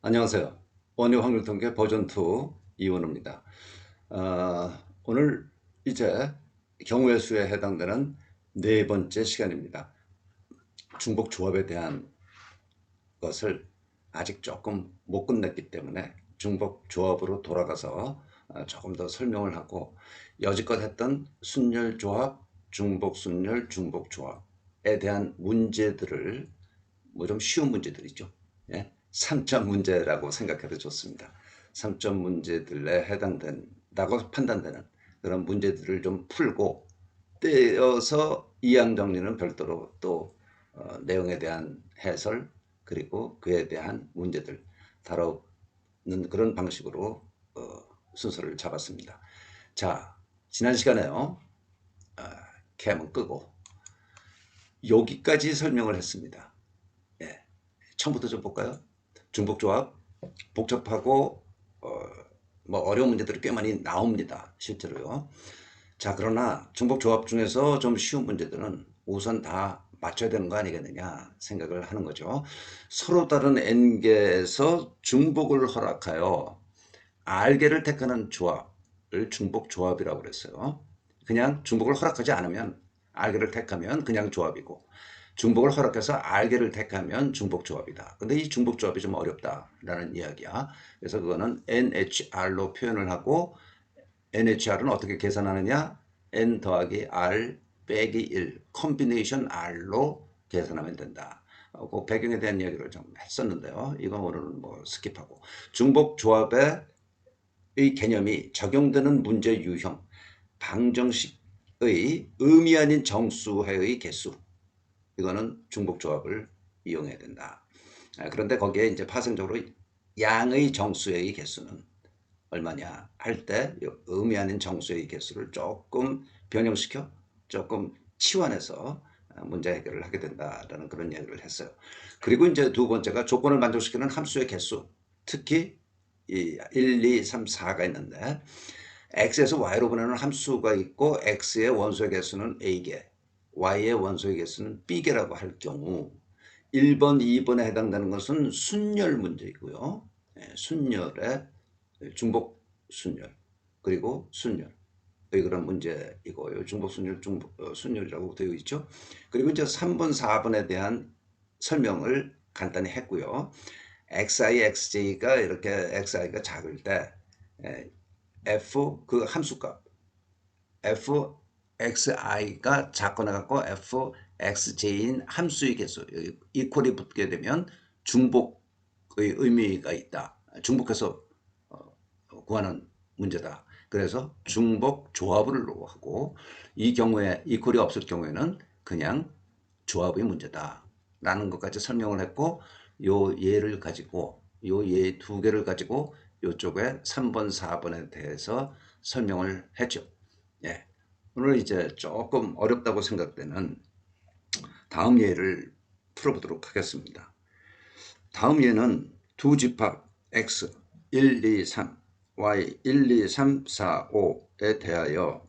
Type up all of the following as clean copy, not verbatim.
안녕하세요. 원유 확률 통계 버전 2 이원우입니다. 오늘 이제 경우의 수에 해당되는 네 번째 시간입니다. 중복 조합에 대한 것을 아직 조금 못 끝냈기 때문에 중복 조합으로 돌아가서 조금 더 설명을 하고 여지껏 했던 순열 조합, 중복 순열, 중복 조합에 대한 문제들을 뭐 좀 쉬운 문제들이죠. 예? 3점 문제라고 생각해도 좋습니다. 3점 문제들에 해당된다고 판단되는 그런 문제들을 좀 풀고 떼어서 이항 정리는 별도로 또 내용에 대한 해설 그리고 그에 대한 문제들 다루는 그런 방식으로 순서를 잡았습니다. 자, 지난 시간에요. 캠은 끄고 여기까지 설명을 했습니다. 예, 처음부터 좀 볼까요? 중복조합 복잡하고 뭐 어려운 문제들이 꽤 많이 나옵니다. 실제로요. 자, 그러나 중복조합 중에서 좀 쉬운 문제들은 우선 다 맞춰야 되는 거 아니겠느냐 생각을 하는 거죠. 서로 다른 n개에서 중복을 허락하여 r개를 택하는 조합을 중복조합이라고 그랬어요. 그냥 중복을 허락하지 않으면 r개를 택하면 그냥 조합이고 중복을 허락해서 r개를 택하면 중복조합이다. 근데 이 중복조합이 좀 어렵다라는 이야기야. 그래서 그거는 NHR로 표현을 하고 NHR은 어떻게 계산하느냐? N 더하기 R 빼기 1 컨비네이션 R로 계산하면 된다. 그 배경에 대한 이야기를 좀 했었는데요. 이건 오늘은 뭐 스킵하고 중복조합의 개념이 적용되는 문제 유형 방정식의 의미 아닌 정수해의 개수 이거는 중복조합을 이용해야 된다. 그런데 거기에 이제 파생적으로 양의 정수의 개수는 얼마냐 할 때 의미 아닌 정수의 개수를 조금 변형시켜 조금 치환해서 문제 해결을 하게 된다라는 그런 이야기를 했어요. 그리고 이제 두 번째가 조건을 만족시키는 함수의 개수, 특히 이 1, 2, 3, 4가 있는데 x에서 y로 보내는 함수가 있고 x의 원소의 개수는 a개, y의 원소의 개수는 b개라고 할 경우 1번, 2번에 해당되는 것은 순열 문제이고요. 순열의 중복 순열 그리고 순열 그런 문제이고요. 중복 순열, 순열이라고 되어 있죠. 그리고 이제 3번, 4번에 대한 설명을 간단히 했고요. xi, xj가 이렇게 xi가 작을 때 f 그 함수값 fxi가 작거나 같고 fxj인 함수의 개수 이퀄이 붙게 되면 중복의 의미가 있다. 중복해서 구하는 문제다. 그래서 중복 조합을 하고 이 경우에 이퀄이 없을 경우에는 그냥 조합의 문제다. 라는 것까지 설명을 했고 요 예를 가지고 요 예 두 개를 가지고 요쪽에 3번, 4번에 대해서 설명을 했죠. 예. 오늘 이제 조금 어렵다고 생각되는 다음 예를 풀어보도록 하겠습니다. 다음 예는 두 집합 x 1, 2, 3, y 1, 2, 3, 4, 5에 대하여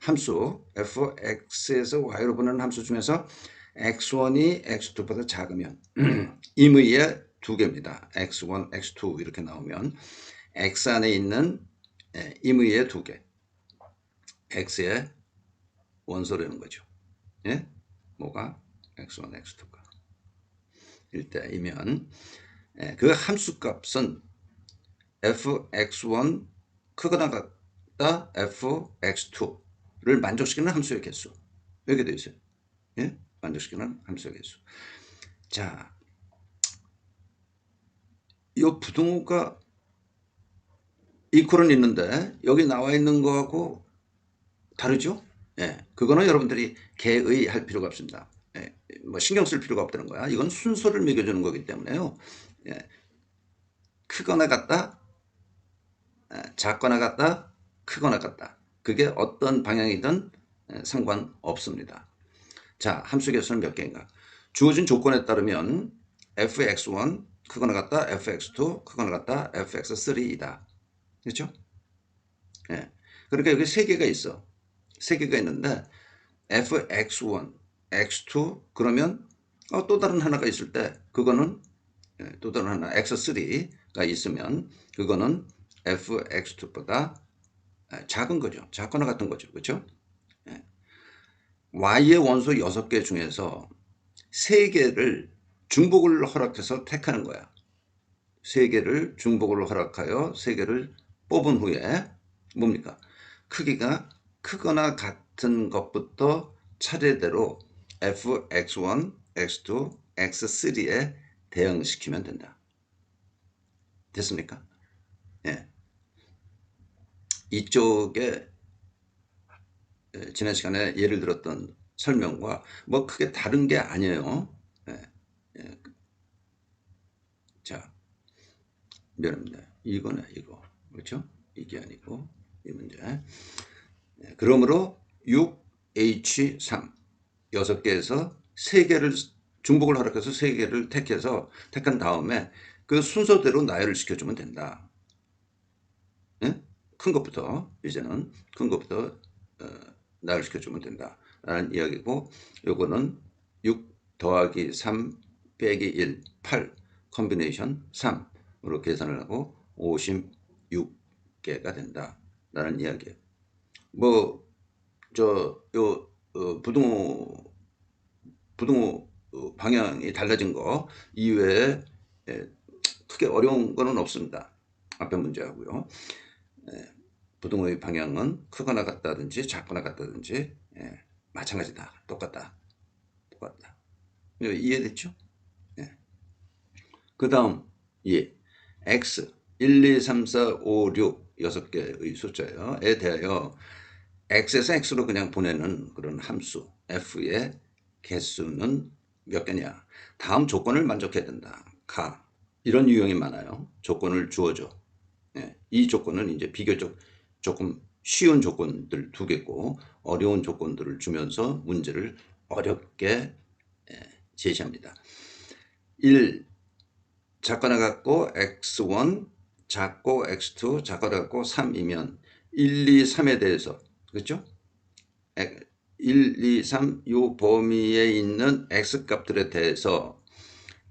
함수 fx에서 y로 보내는 함수 중에서 x1이 x2보다 작으면 임의의 두 개입니다. x1, x2 이렇게 나오면 x 안에 있는 임의의 두 개, x의 원소라는 거죠. 예? 뭐가? x1, x2가 일 때이면 그 함수값은 fx1 크거나 같다 fx2를 만족시키는 함수의 개수 이렇게 되어 있어요. 예? 만족시키는 함수의 개수. 자, 이 부등호가 이퀄은 있는데 여기 나와 있는 거하고 다르죠? 예, 그거는 여러분들이 개의할 필요가 없습니다. 예, 뭐 신경 쓸 필요가 없다는 거야. 이건 순서를 매겨주는 거기 때문에요. 예, 크거나 같다, 작거나 같다, 크거나 같다. 그게 어떤 방향이든 상관없습니다. 자, 함수 개수는 몇 개인가? 주어진 조건에 따르면 fx1 크거나 같다, fx2 크거나 같다, fx3이다. 그렇죠? 예. 그러니까 여기 세 개가 있어. 세 개가 있는데 fx1, x2 그러면 또 다른 하나가 있을 때 그거는 또 다른 하나 x3가 있으면 그거는 fx2보다 작은 거죠. 작거나 같은 거죠. 그렇죠? y의 원소 6개 중에서 3개를 중복을 허락해서 택하는 거야. 3개를 중복을 허락하여 3개를 뽑은 후에 뭡니까? 크기가 크거나 같은 것부터 차례대로 fx1, x2, x3에 대응시키면 된다. 됐습니까? 예. 이쪽에 지난 시간에 예를 들었던 설명과 뭐 크게 다른 게 아니에요. 예. 예. 자, 미안합니다. 이거네, 이거. 그렇죠? 이게 아니고 이 문제. 그러므로 6H3 6개에서 3개를 중복을 허락해서 3개를 택한 다음에 그 순서대로 나열을 시켜주면 된다. 예? 큰 것부터 이제는 큰 것부터 나열을 시켜주면 된다 라는 이야기고, 요거는 6 더하기 3 빼기 1 8 컨비네이션 3으로 계산을 하고 56개가 된다 라는 이야기예요. 뭐 부등호 방향이 달라진 거 이외에 크게 어려운 거는 없습니다. 앞에 문제하고요. 부등호의 방향은 크거나 같다든지 작거나 같다든지 마찬가지다. 똑같다. 이해됐죠? 그 다음 x 1, 2, 3, 4, 5, 6 6개의 숫자예요. 에 대하여 x에서 x로 그냥 보내는 그런 함수 f의 개수는 몇 개냐. 다음 조건을 만족해야 된다. 이런 유형이 많아요. 조건을 주어줘. 이 조건은 이제 비교적 조금 쉬운 조건들 2개고 어려운 조건들을 주면서 문제를 어렵게 제시합니다. 1. 작거나 같고 x1 작고 x2 작거나 같고 3이면 1, 2, 3에 대해서 그렇죠? 1, 2, 3 이 범위에 있는 x값들에 대해서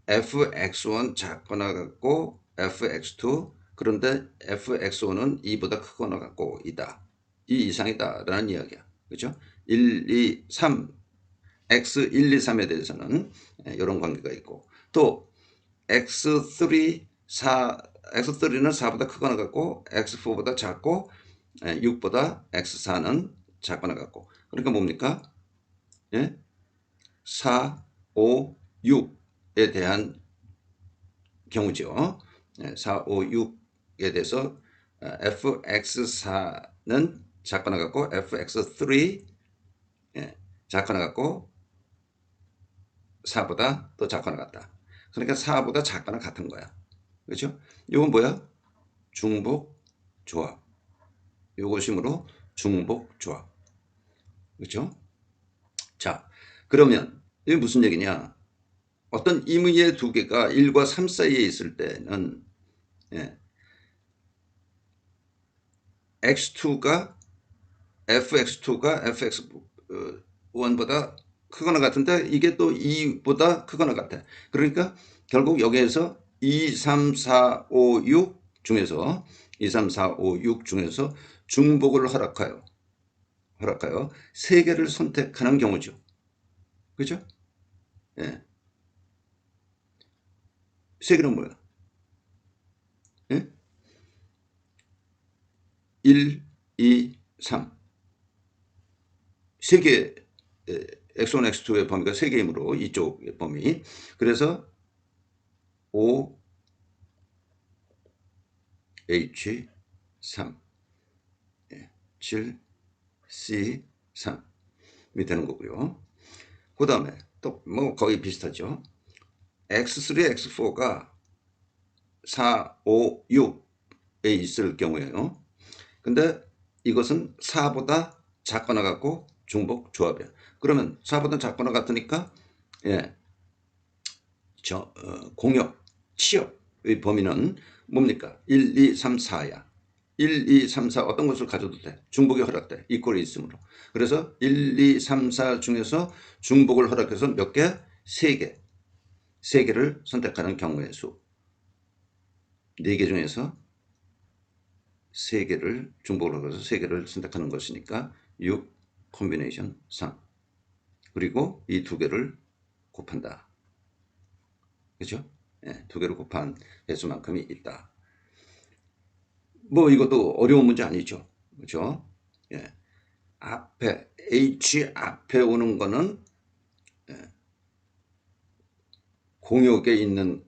fx1 작거나 같고 fx2 그런데 fx1은 2보다 크거나 같고 이다. 이 이상이다 라는 이야기야. 그렇죠? 1, 2, 3 x 1, 2, 3에 대해서는 이런 관계가 있고, 또 x3는 4보다 크거나 같고 x4보다 작고 6보다 x4는 작거나 같고, 그러니까 뭡니까? 4, 5, 6에 대한 경우죠. 4, 5, 6에 대해서 fx4는 작거나 같고 fx3 작거나 같고 4보다 더 작거나 같다. 그러니까 4보다 작거나 같은 거야. 그렇죠? 이건 뭐야? 중복 조합. 요것이므로 중복 조합. 그렇죠? 자, 그러면 이게 무슨 얘기냐? 어떤 임의의 2개가 1과 3 사이에 있을 때는 x2가 fx2가 fx1보다 크거나 같은데 이게 또 2보다 크거나 같아. 그러니까 결국 여기에서 2, 3, 4, 5, 6 중에서 2, 3, 4, 5, 6 중에서 중복을 허락하여 3개를 선택하는 경우죠. 그렇죠? 3개는 뭐야? 1, 2, 3 3개 x1, x2의 범위가 3개이므로 이쪽의 범위. 그래서 5, H, 3, 7, C, 3이 되는 거고요. 그 다음에 또 뭐 거의 비슷하죠. X3, X4가 4, 5, 6에 있을 경우에요. 근데 이것은 4보다 작거나 같고 중복 조합이야. 그러면 4보다 작거나 같으니까 공역, 치역의 범위는 뭡니까? 1, 2, 3, 4야. 1, 2, 3, 4 어떤 것을 가져도 돼. 중복이 허락돼. 이꼴이 있으므로. 그래서 1, 2, 3, 4 중에서 중복을 허락해서 몇 개? 3개. 3개를 선택하는 경우의 수. 4개 중에서 3개를 중복을 하고서 3개를 선택하는 것이니까 6 콤비네이션 3. 그리고 이 2개를 곱한다. 그죠? 예, 2개를 곱한 개수만큼이 있다. 뭐 이것도 어려운 문제 아니죠. 그죠? 예. 앞에 H 앞에 오는 거는 공역에 있는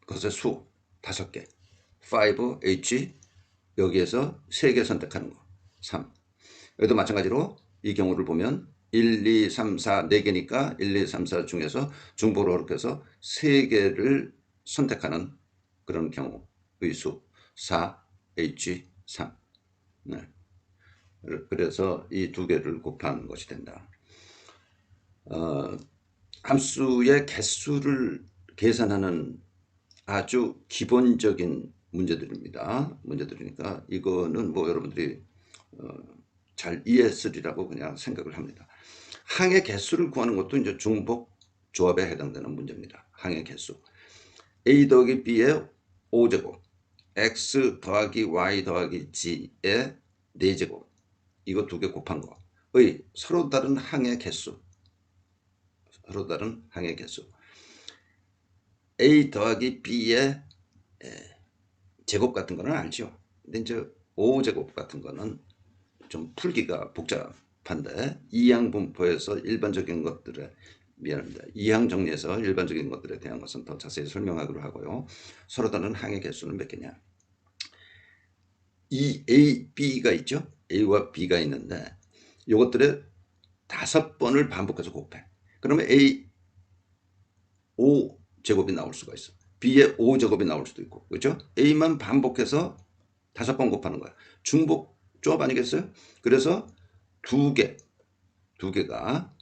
것의 수 5개. 5H 여기에서 3개 선택하는 거 3. 여기도 마찬가지로 이 경우를 보면 1, 2, 3, 4 4개니까 1, 2, 3, 4 중에서 중복으로 그렇게 해서 3개를 선택하는 그런 경우의 수 4H 3. 네. 그래서 이 2개를 곱한 것이 된다. 함수의 개수를 계산하는 아주 기본적인 문제들입니다. 문제들이니까 이거는 뭐 여러분들이 잘 이해했으리라고 그냥 생각을 합니다. 항의 개수를 구하는 것도 이제 중복 조합에 해당되는 문제입니다. 항의 개수. A 더하기 B의 5제곱, X 더하기 Y 더하기 G의 4제곱, 이거 2개 곱한 거의 서로 다른 항의 개수. 서로 다른 항의 개수. A 더하기 B의 제곱 같은 거는 알죠. 근데 이제 5제곱 같은 거는 좀 풀기가 복잡한데 이항 분포에서 일반적인 것들에 미안합니다. 이항 정리에서 일반적인 것들에 대한 것은 더 자세히 설명하기로 하고요. 서로 다른 항의 개수는 몇 개냐? 이 A, B가 있죠. A와 B가 있는데 이것들의 5번을 반복해서 곱해. 그러면 A 5제곱이 나올 수가 있어. B의 5제곱이 나올 수도 있고, 그렇죠? A만 반복해서 5번 곱하는 거야. 중복 조합 아니겠어요? 그래서 두 개가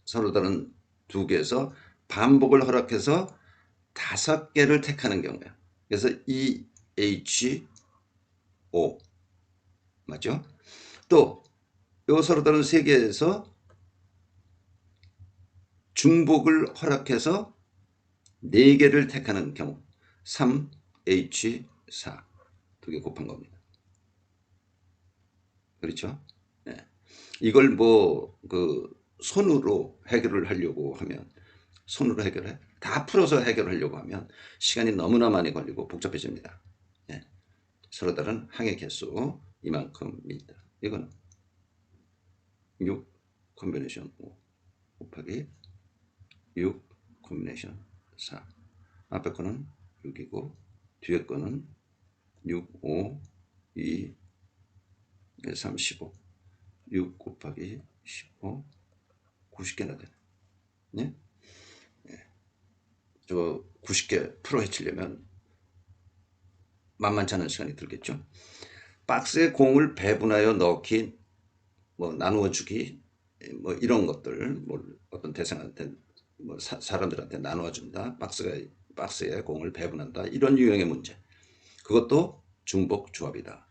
서로 다른 2개에서 반복을 허락해서 5개를 택하는 경우야. 그래서 EHO 맞죠? 또 요 서로 다른 3개에서 중복을 허락해서 4개를 택하는 경우 3H4 2개 곱한 겁니다. 그렇죠? 네. 이걸 뭐 손으로 해결을 하려고 하면 손으로 해결해 다 풀어서 해결하려고 하면 시간이 너무나 많이 걸리고 복잡해집니다. 네. 서로 다른 항의 개수 이만큼입니다. 이건 6 콤비네이션 5 곱하기 6 콤비네이션 4. 앞에 거는 6이고 뒤에 거는 6, 5, 2, 3, 15. 6 곱하기 15, 90개나 되네. 네? 저 90개 풀어 헤치려면 만만치 않은 시간이 들겠죠. 박스에 공을 배분하여 넣기, 뭐 나누어 주기, 뭐 이런 것들, 뭐 어떤 대상한테, 뭐 사람들한테 나누어 준다. 박스에 공을 배분한다. 이런 유형의 문제. 그것도 중복 조합이다.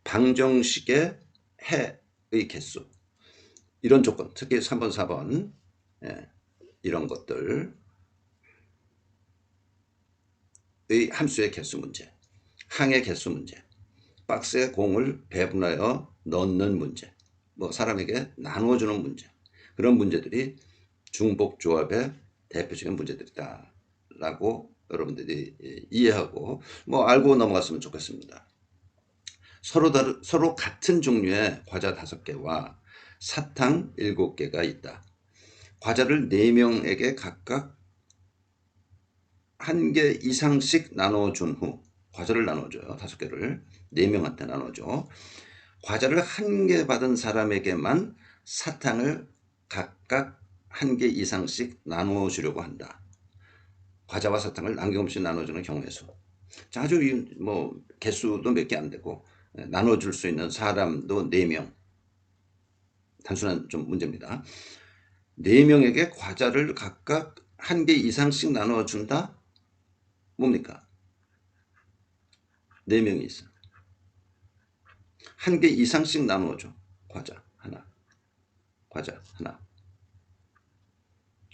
방정식의 해의 개수. 이런 조건, 특히 3번, 4번, 이런 것들의 함수의 개수 문제, 항의 개수 문제, 박스에 공을 배분하여 넣는 문제, 뭐 사람에게 나누어주는 문제, 그런 문제들이 중복 조합의 대표적인 문제들이다 라고 여러분들이 이해하고 뭐 알고 넘어갔으면 좋겠습니다. 서로 같은 종류의 과자 5개와 사탕 7개가 있다. 과자를 4명에게 각각 1개 이상씩 나눠준 후, 과자를 나눠줘요. 5개를 4명한테 나눠줘. 과자를 1개 받은 사람에게만 사탕을 각각 1개 이상씩 나누어 주려고 한다. 과자와 사탕을 남김없이 나눠주는 경우의 수. 자, 아주 뭐 개수도 몇 개 안 되고 나눠줄 수 있는 사람도 4명. 단순한 좀 문제입니다. 4명에게 과자를 각각 1개 이상씩 나누어 준다? 뭡니까? 4명이 있어. 1개 이상씩 나누어줘. 과자 하나, 과자 하나,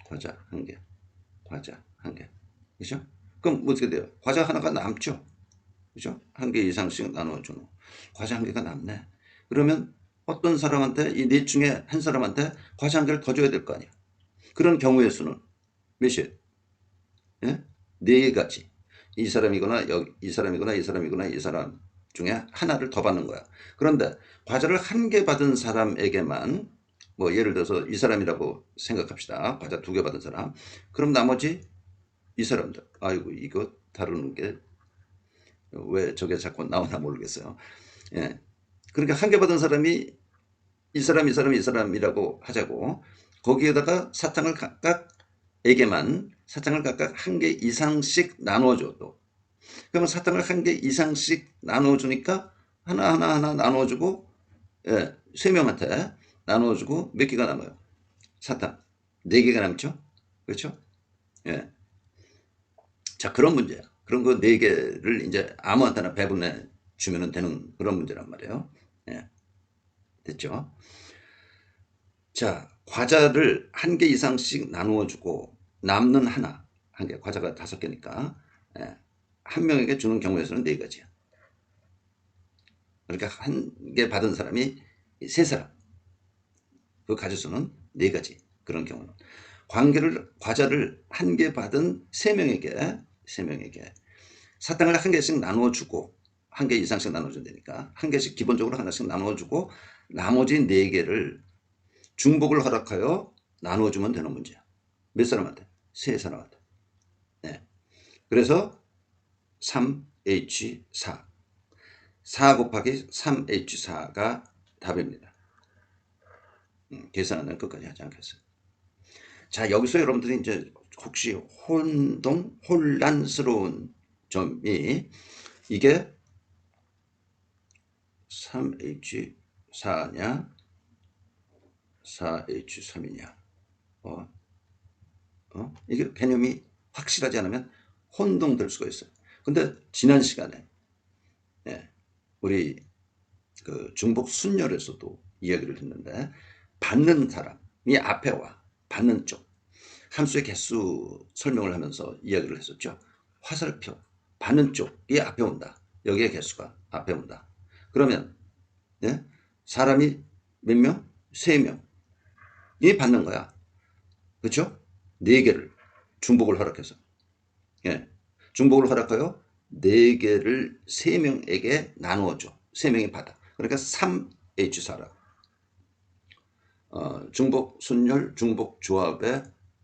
과자 1개. 과자 한 개. 그죠? 그럼 어떻게 돼요? 과자 하나가 남죠? 그죠? 한 개 이상씩 나눠주는. 과자 한 개가 남네. 그러면 어떤 사람한테, 이 넷 중에 한 사람한테 과자 한 개를 더 줘야 될 거 아니야. 그런 경우의 수는 몇이에요? 예? 네 가지. 이 사람이거나, 이 사람이거나, 이 사람이거나, 이 사람 중에 하나를 더 받는 거야. 그런데 과자를 한 개 받은 사람에게만, 뭐 예를 들어서 이 사람이라고 생각합시다. 과자 두 개 받은 사람. 그럼 나머지 이 사람들. 아이고, 이거 다루는 게 왜 저게 자꾸 나오나 모르겠어요. 예. 그러니까 한 개 받은 사람이 이 사람, 이 사람, 이 사람이라고 하자고. 거기에다가 사탕을 각각 에게만 사탕을 각각 한 개 이상씩 나눠줘 또. 그러면 사탕을 한 개 이상씩 나눠주니까 하나 나눠주고, 예, 세 명한테 나눠주고 몇 개가 남아요? 사탕 네 개가 남죠? 그렇죠? 예. 자, 그런 문제야. 그런 거 네 개를 이제 아무한테나 배분해 주면 되는 그런 문제란 말이에요. 예. 됐죠? 자, 과자를 한 개 이상씩 나누어 주고 남는 하나, 한 개, 과자가 다섯 개니까, 예, 한 명에게 주는 경우에서는 네 가지야. 그러니까 한 개 받은 사람이 세 사람, 그 가지수는 네 가지. 그런 경우는 과자를 한 개 받은 세 명에게 사탕을 한 개씩 나누어 주고, 한 개 이상씩 나눠준다니까 한 개씩 기본적으로 하나씩 나누어 주고 나머지 네 개를 중복을 허락하여 나누어주면 되는 문제야. 몇 사람한테? 세 사람한테. 네. 그래서 3H4. 4 곱하기 3H4가 답입니다. 계산은 끝까지 하지 않겠어요. 자, 여기서 여러분들이 이제 혹시 혼란스러운 점이, 이게 3H4냐 4H3이냐, 이게 개념이 확실하지 않으면 혼동될 수가 있어요. 근데 지난 시간에, 예, 우리 그 중복 순열에서도 이야기를 했는데, 받는 사람이 앞에 와, 받는 쪽, 함수의 개수 설명을 하면서 이야기를 했었죠. 화살표, 받는 쪽이 앞에 온다. 여기에 개수가 앞에 온다. 그러면, 예? 사람이 몇 명? 세 명이 받는 거야. 그렇죠? 네 개를 중복을 허락해서. 예. 중복을 허락하여 네 개를 세 명에게 나누어줘. 세 명이 받아. 그러니까 3H4라. 중복 순열, 중복 조합의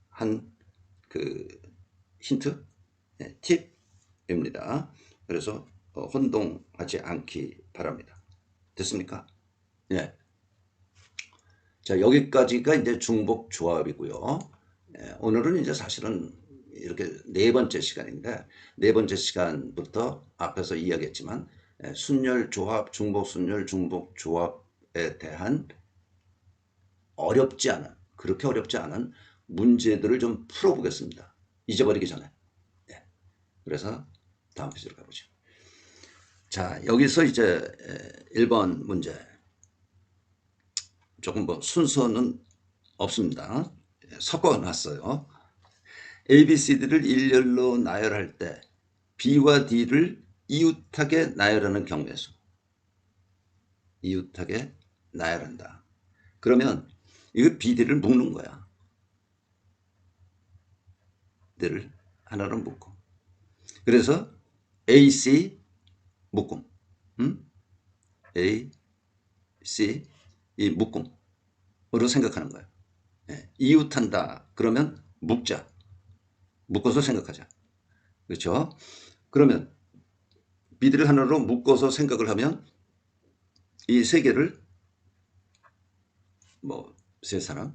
한 그 힌트, 네, 팁입니다. 그래서 혼동하지 않기 바랍니다. 됐습니까? 예. 자, 여기까지가 이제 중복 조합이고요. 예, 오늘은 이제 사실은 이렇게 네 번째 시간인데, 네 번째 시간부터 앞에서 이야기했지만, 순열 조합, 중복 순열, 중복 조합에 대한 어렵지 않은, 그렇게 어렵지 않은 문제들을 좀 풀어보겠습니다. 잊어버리기 전에. 네. 그래서 다음 페이지로 가보죠. 자, 여기서 이제 1번 문제. 조금 뭐 순서는 없습니다. 섞어놨어요. A, B, C, D를 일렬로 나열할 때 B와 D를 이웃하게 나열하는 경우의 수. 이웃하게 나열한다. 그러면 이거 B, D를 묶는 거야. D를 하나로 묶고. 그래서 A, C 묶음. A, C 이 묶음으로 생각하는 거예요. 예, 이웃한다. 그러면 묶자. 묶어서 생각하자. 그렇죠? 그러면 B들을 하나로 묶어서 생각을 하면 이 세 개를 뭐 세 사람을,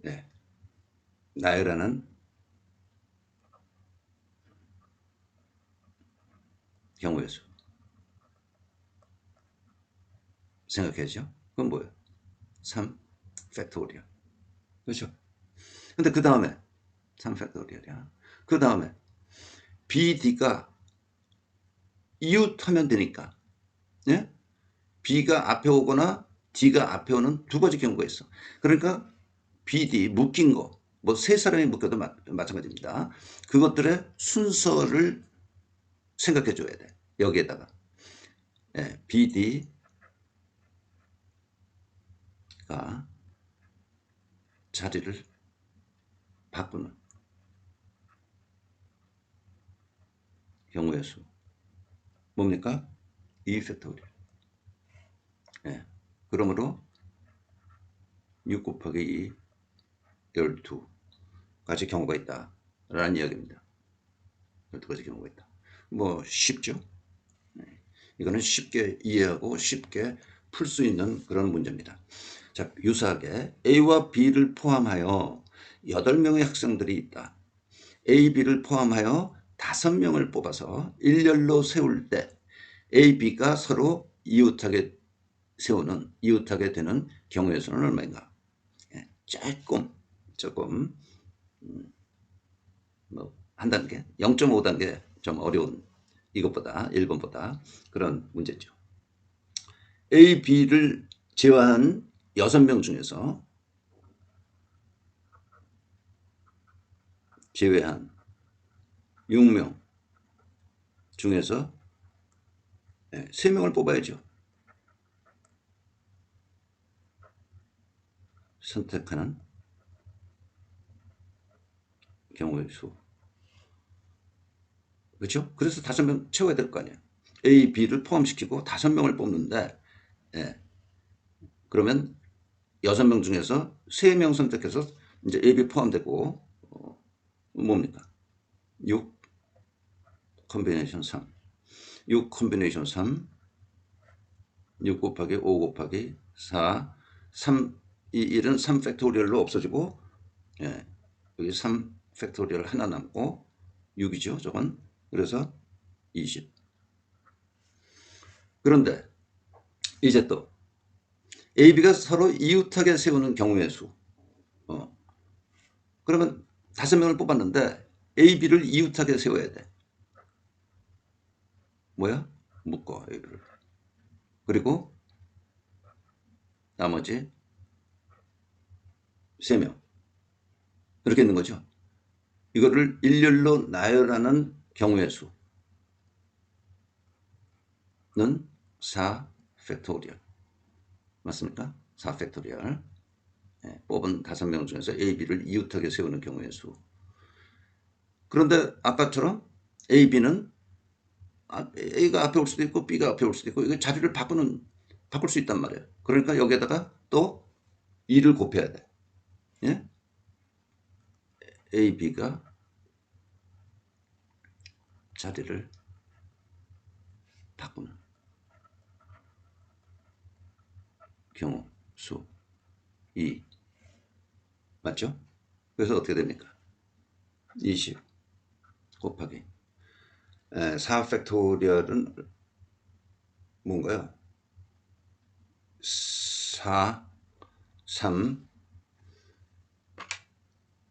네, 나열하는 경우의 수 생각해야죠. 그건 뭐예요? 3 팩토리얼. 그렇죠? 근데 그 다음에 3 팩토리얼이야. 그 다음에 B, D가 이웃하면 되니까, 예? B가 앞에 오거나 D가 앞에 오는 두 가지 경우가 있어. 그러니까 BD 묶인 거, 뭐 세 사람이 묶여도 마찬가지입니다. 그것들의 순서를 생각해 줘야 돼. 여기에다가 BD가 자리를 바꾸는 경우의 수. 뭡니까? 2팩토리얼. 그러므로 6 곱하기 2, 12가지 경우가 있다. 라는 이야기입니다. 12가지 경우가 있다. 뭐 쉽죠? 이거는 쉽게 이해하고 쉽게 풀 수 있는 그런 문제입니다. 자, 유사하게 A와 B를 포함하여 8명의 학생들이 있다. A, B를 포함하여 5명을 뽑아서 일렬로 세울 때 A, B가 서로 이웃하게 되는 경우의 수는 얼마인가? 조금 뭐 한 단계, 0.5단계 좀 어려운 이것보다 1번보다 그런 문제죠. A, B를 제외한 6명 중에서 제외한 6명 중에서 3명을 뽑아야죠. 선택하는 경우의 수. 그렇죠? 그래서 5명 채워야 될 거 아니에요. A, B를 포함시키고 5명을 뽑는데 그러면 6명 중에서 3명 선택해서 이제 A, B 포함되고 뭡니까? 6 컨비네이션 3. 6 컨비네이션 3. 6 곱하기 5 곱하기 4. 3, 이 1은 3 팩토리얼로 없어지고 여기 3 팩토리얼 하나 남고 6이죠. 저건. 그래서 20. 그런데 이제 또 A, B가 서로 이웃하게 세우는 경우의 수. 그러면 5명을 뽑았는데 A, B를 이웃하게 세워야 돼. 뭐야? 묶어 A를. 그리고 나머지 3명. 이렇게 있는 거죠. 이거를 일렬로 나열하는 경우의 수는 4 팩토리얼. 맞습니까? 4 팩토리얼. 뽑은 5명 중에서 A, B를 이웃하게 세우는 경우의 수. 그런데 아까처럼 A, B는 A가 앞에 올 수도 있고 B가 앞에 올 수도 있고 이거 자리를 바꿀 수 있단 말이에요. 그러니까 여기에다가 또 2를 곱해야 돼. 예? A, B가 자리를 바꾸는 경우 수 2. 맞죠? 그래서 어떻게 됩니까? 20 곱하기 4 팩토리얼은 뭔가요? 4, 3,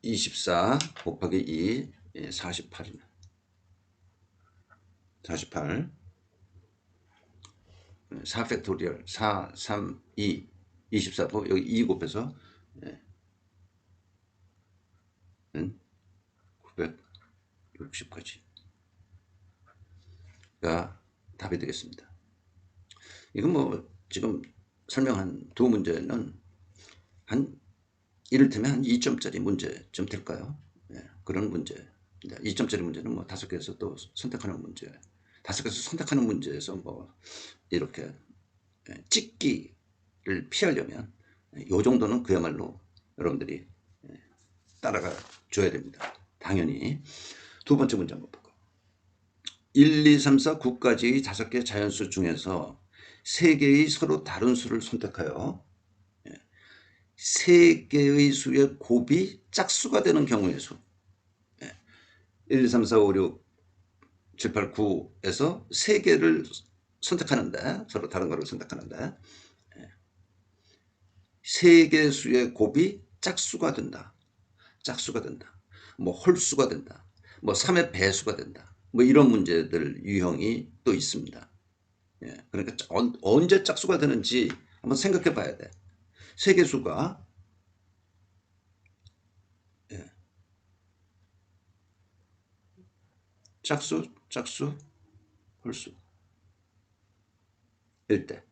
24 곱하기 2, 48이네. 48. 4 팩토리얼 4, 3, 2, 24. 여기 2 곱해서 960까지가 답이 되겠습니다. 이건 뭐 지금 설명한 두 문제는 이를테면 한 2점짜리 문제쯤 될까요? 그런 문제. 2점짜리 문제는 뭐 5개에서 또 선택하는 문제. 5개에서 선택하는 문제에서 뭐 이렇게 찍기를 피하려면 이 정도는 그야말로 여러분들이 따라가 줘야 됩니다. 당연히. 두 번째 문제 한번 볼까요? 1, 2, 3, 4, 9까지 5개의 자연수 중에서 3개의 서로 다른 수를 선택하여 3개의 수의 곱이 짝수가 되는 경우의 수. 1, 2, 3, 4, 5, 6, 7, 8, 9에서 3개를 선택하는데 서로 다른 거를 선택하는데 3개 수의 곱이 짝수가 된다. 짝수가 된다. 뭐 홀수가 된다. 뭐 3의 배수가 된다. 뭐 이런 문제들 유형이 또 있습니다. 그러니까 언제 짝수가 되는지 한번 생각해 봐야 돼. 세계수가 예, 짝수, 짝수, 홀수 일 때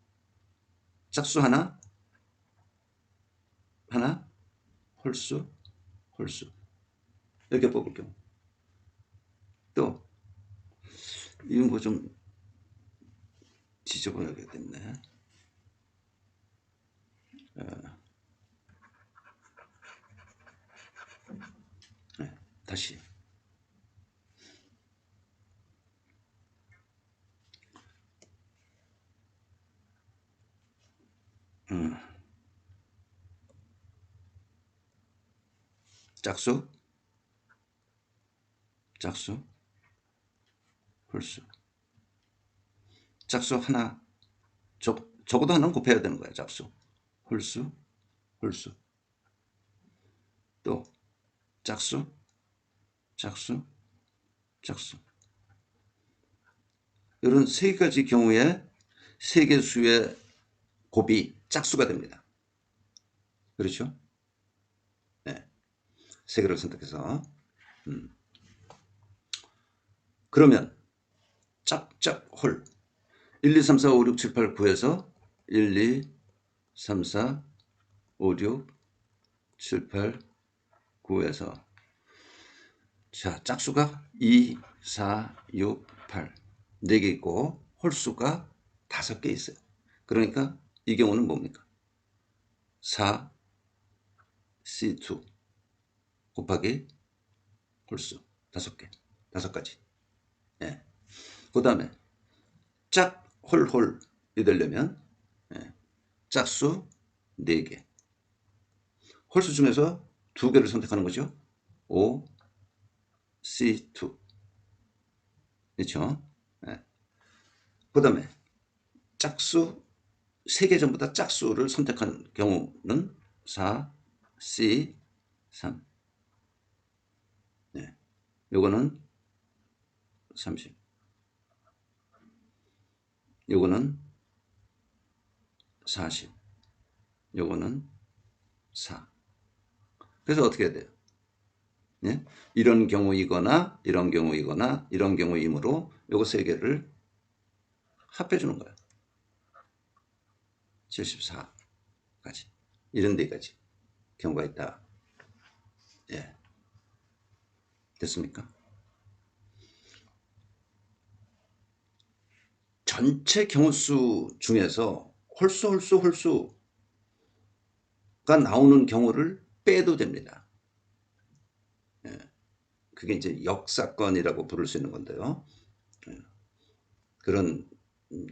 짝수 하나, 하나, 홀수, 홀수 이렇게 뽑을 경우 또 이건 뭐 좀 지저분하게 됐네. 네, 다시 짝수, 짝수, 홀수 짝수 하나 적어도 하나는 곱해야 되는 거야. 짝수, 홀수, 홀수 또 짝수, 짝수, 짝수 이런 세 가지 경우에 세계수의 곱이 짝수가 됩니다. 그렇죠? 네. 세 개를 선택해서 그러면 짝짝홀 1, 2, 3, 4, 5, 6, 7, 8, 9에서 1, 2, 3, 4, 5, 6, 7, 8, 9에서 자 짝수가 2, 4, 6, 8 4개 있고 홀수가 5개 있어요. 그러니까 이 경우는 뭡니까? 4, C2 곱하기 홀수 5개, 5가지. 예. 그 다음에 짝, 홀홀이 되려면 예. 짝수 4개. 홀수 중에서 2개를 선택하는 거죠. 5, C2. 그렇죠? 예. 그 다음에 짝수 3개 전부 다 짝수를 선택한 경우는 4, C, 3. 네. 요거는 30. 요거는 40. 요거는 4. 그래서 어떻게 해야 돼요? 예? 이런 경우이거나 이런 경우이거나 이런 경우이므로 요거 세 개를 합해 주는 거예요. 74까지. 이런 데까지 경우가 있다. 예. 됐습니까? 전체 경우수 중에서 홀수가 나오는 경우를 빼도 됩니다. 예. 그게 이제 역사건이라고 부를 수 있는 건데요. 예. 그런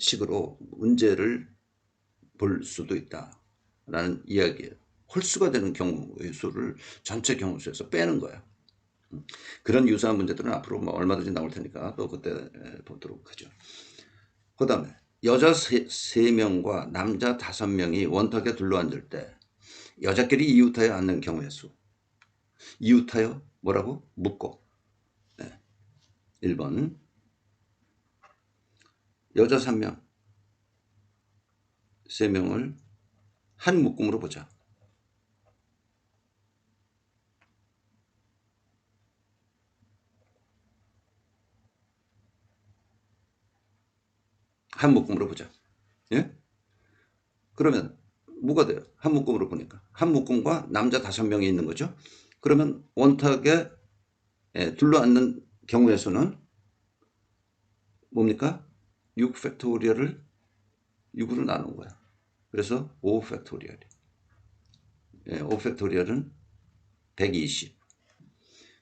식으로 문제를 볼 수도 있다라는 이야기예요. 홀수가 되는 경우의 수를 전체 경우수에서 빼는 거야. 그런 유사한 문제들은 앞으로 뭐 얼마든지 나올 테니까 또 그때 보도록 하죠. 그 다음에 여자 3명과 남자 5명이 원탁에 둘러앉을 때 여자끼리 이웃하여 앉는 경우의 수. 이웃하여 뭐라고? 묶고. 네. 1번 여자 3명 3명을 한 묶음으로 보자. 한 묶음으로 보자. 예? 그러면 뭐가 돼요? 한 묶음으로 보니까. 한 묶음과 남자 5명이 있는 거죠. 그러면 원탁에 둘러앉는 경우의 수는 뭡니까? 6 팩토리얼을 6으로 나눈 거야. 그래서 5 팩토리얼. 5 팩토리얼은 120.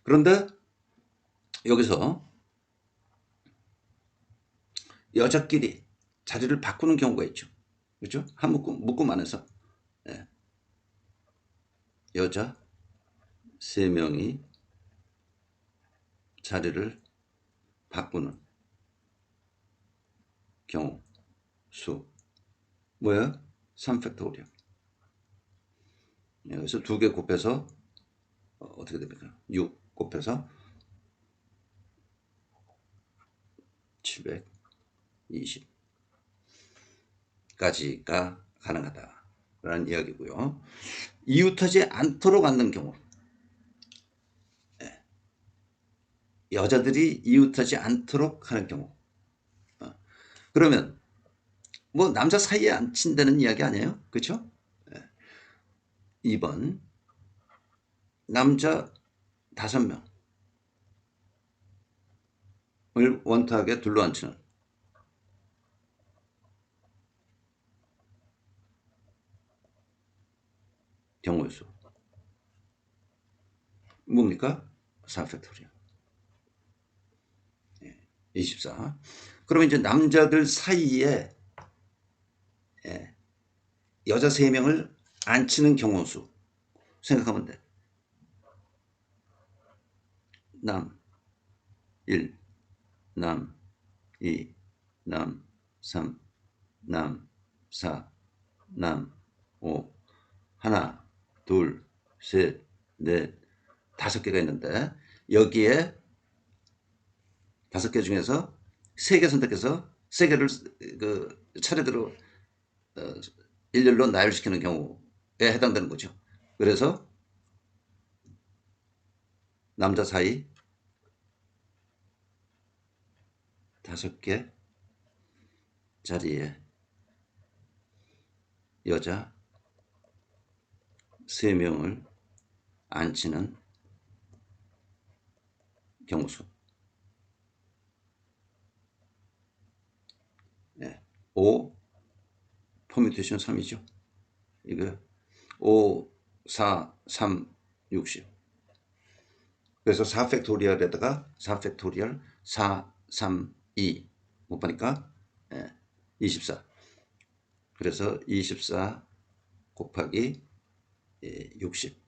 그런데 여기서 여자끼리 자리를 바꾸는 경우가 있죠. 그렇죠? 한 묶음 안에서 여자 3명이 자리를 바꾸는 경우 수 뭐야? 3팩토리얼. 여기서 2개 곱해서 어떻게 됩니까? 6 곱해서 720까지가 가능하다라는 이야기고요. 이웃하지 않도록 하는 경우, 여자들이 이웃하지 않도록 하는 경우. 그러면 뭐 남자 사이에 앉힌다는 이야기 아니에요? 그렇죠? 2번 남자 5명을 원탁에 둘러앉히는 경우의 수. 뭡니까? 4팩토리얼. 24. 그러면 이제 남자들 사이에 여자 3명을 앉히는 경우 수 생각하면 돼. 남 1, 남 2, 남 3, 남 4, 남 5, 하나, 둘, 셋, 넷, 5개가 있는데 여기에 5개 중에서 3개 선택해서 3개를 그 차례대로 일렬로 나열시키는 경우에 해당되는 거죠. 그래서 남자 사이 5개 자리에 여자 3명을 앉히는 경우수. 5 퍼뮤테이션 3이죠. 이거 5, 4, 3, 60. 그래서 4팩토리얼에다가 4팩토리얼 4, 3, 2 못 보니까 24. 그래서 24 곱하기 60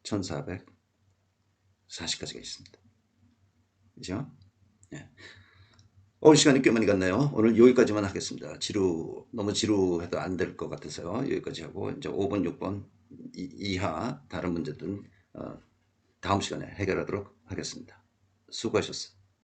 1440까지가 있습니다. 그죠? 시간이 꽤 많이 갔네요. 오늘 여기까지만 하겠습니다. 너무 지루해도 안 될 것 같아서요. 여기까지 하고 이제 5번, 6번 이하 다른 문제들은 다음 시간에 해결하도록 하겠습니다. 수고하셨습니다.